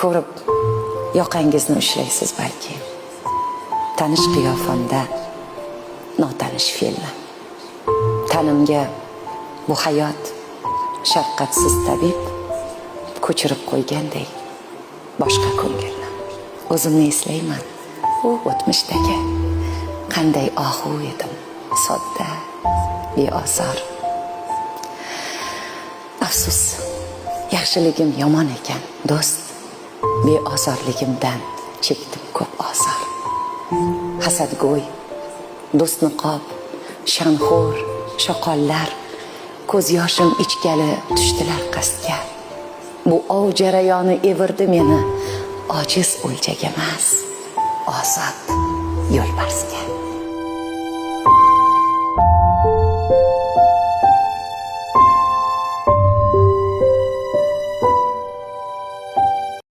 ko'rib yoqangizni ushlaysiz balki. Tanish qiyofamda notanish fe'llar. Tanimga bu hayot shafqatsiz tabib ko'chirib qo'ygandek boshqa ko'ngilni. O'zimni eslayman, u o'tmishdagi qanday ohu edim, sodda, beosor. Afsus, yaxshiligim yomon ekan, do'st. Beozorligimdan chekdim ko'p ozor. Hasadgo'y, do'st niqob, shanxo'r, shoqollar ko'z yoshim ichgali tushdilar qasdga. Bu ov jarayoni evirdi meni ojiz o'ljaga emas, ozod yo'lbarsga.